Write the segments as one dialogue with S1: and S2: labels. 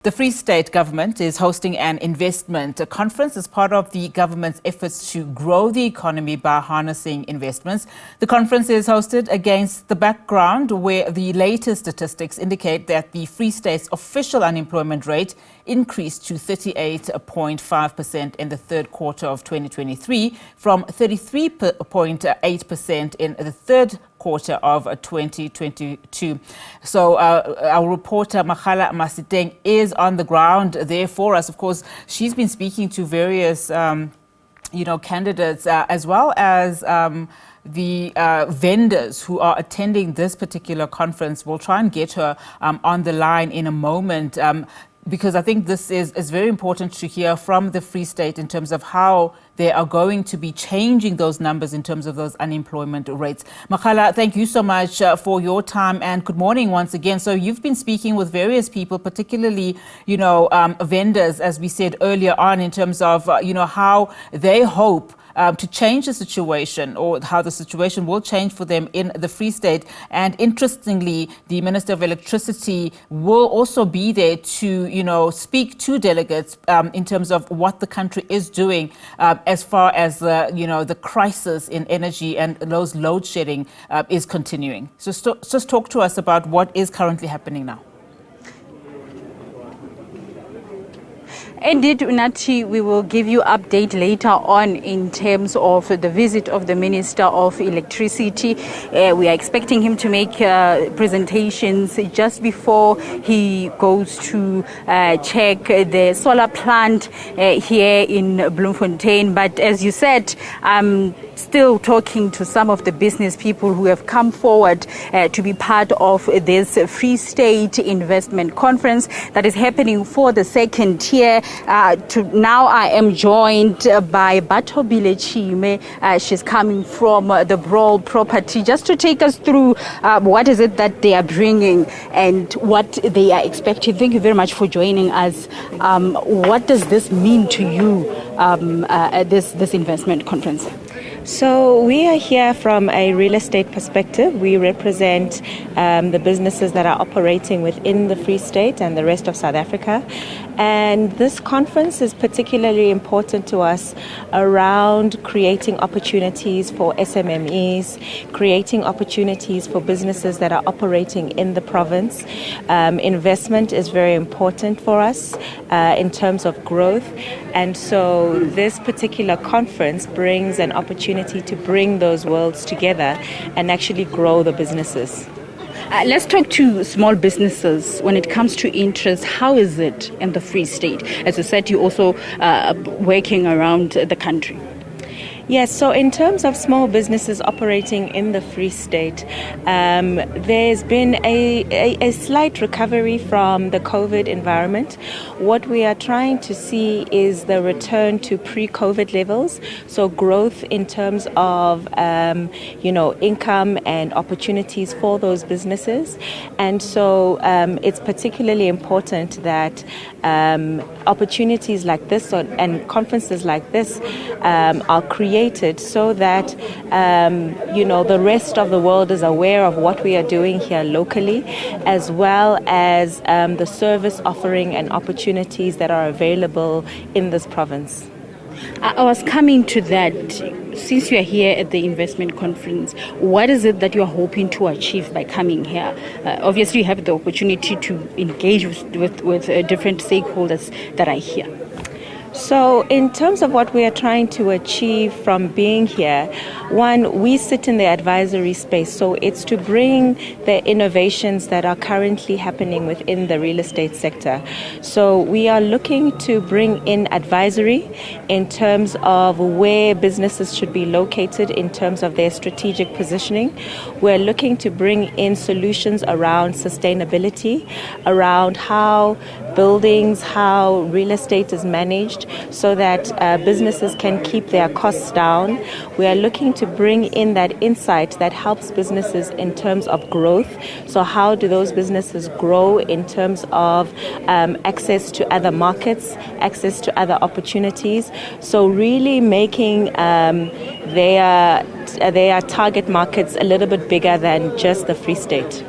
S1: The Free State government is hosting an investment conference as part of the government's efforts to grow the economy by harnessing investments. The conference is hosted against the background where the latest statistics indicate that the Free State's official unemployment rate increased to 38.5% in the third quarter of 2023 from 33.8% in the third quarter of 2022. So our reporter Makgala Masiteng is on the ground there for us. Of course, she's been speaking to various candidates as well as the vendors who are attending this particular conference. We'll try and get her on the line in a moment, because I think this is very important to hear from the Free State in terms of how they are going to be changing those numbers in terms of those unemployment rates. Makgala, thank you so much for your time and good morning once again. So you've been speaking with various people, particularly, vendors, as we said earlier on, in terms of, how they hope to change the situation, or how the situation will change for them in the Free State. And interestingly, the Minister of Electricity will also be there to, speak to delegates in terms of what the country is doing as far as the crisis in energy and those load shedding is continuing. So just talk to us about what is currently happening now.
S2: Indeed, Unathi, we will give you update later on in terms of the visit of the Minister of Electricity. We are expecting him to make presentations just before he goes to check the solar plant here in Bloemfontein. But as you said, still talking to some of the business people who have come forward to be part of this Free State Investment Conference that is happening for the second year. Now I am joined by Batobile Chime. She's coming from the Brawl property, just to take us through what is it that they are bringing and what they are expecting. Thank you very much for joining us. What does this mean to you, this investment conference?
S3: So we are here from a real estate perspective. We represent the businesses that are operating within the Free State and the rest of South Africa. And this conference is particularly important to us around creating opportunities for SMMEs, creating opportunities for businesses that are operating in the province. Investment is very important for us in terms of growth. And so this particular conference brings an opportunity to bring those worlds together and actually grow the businesses.
S2: Let's talk to small businesses. When it comes to interest, how is it in the Free State? As you said, you're also working around the country.
S3: Yes, so in terms of small businesses operating in the Free State, there's been a slight recovery from the COVID environment. What we are trying to see is the return to pre-COVID levels, so growth in terms of, income and opportunities for those businesses. And so it's particularly important that opportunities like this and conferences like this are created so that the rest of the world is aware of what we are doing here locally, as well as the service offering and opportunities that are available in this province.
S2: I was coming to that. Since you are here at the investment conference, what is it that you are hoping to achieve by coming here? Obviously, you have the opportunity to engage with different stakeholders that are here.
S3: So in terms of what we are trying to achieve from being here, one, we sit in the advisory space. So it's to bring the innovations that are currently happening within the real estate sector. So we are looking to bring in advisory in terms of where businesses should be located in terms of their strategic positioning. We're looking to bring in solutions around sustainability, around how buildings, how real estate is managed, so that businesses can keep their costs down. We are looking to bring in that insight that helps businesses in terms of growth. So how do those businesses grow in terms of access to other markets, access to other opportunities? So really making their target markets a little bit bigger than just the Free State.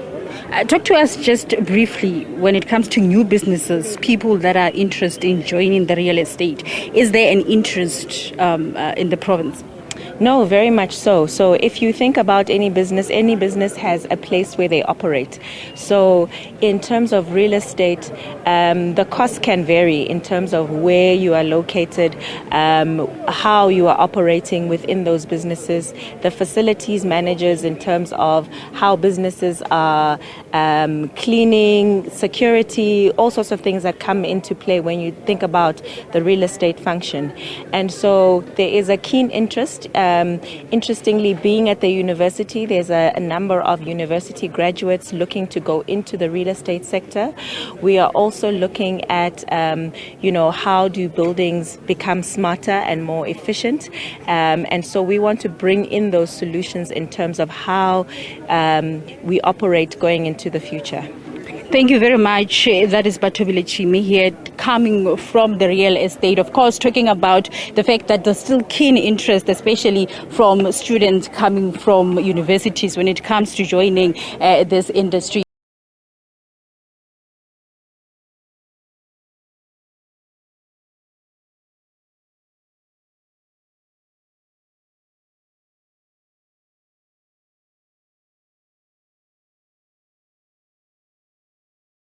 S2: Talk to us just briefly when it comes to new businesses, people that are interested in joining the real estate. Is there an interest in the province?
S3: No, very much so. So if you think about any business has a place where they operate. So in terms of real estate, the costs can vary in terms of where you are located, how you are operating within those businesses, the facilities managers in terms of how businesses are cleaning, security, all sorts of things that come into play when you think about the real estate function. And so there is a keen interest. Interestingly, being at the university, there's a number of university graduates looking to go into the real estate sector. We are also looking at, how do buildings become smarter and more efficient? And so we want to bring in those solutions in terms of how we operate going into the future.
S2: Thank you very much. That is Batobile Chimi here, coming from the real estate. Of course, talking about the fact that there's still keen interest, especially from students coming from universities when it comes to joining this industry.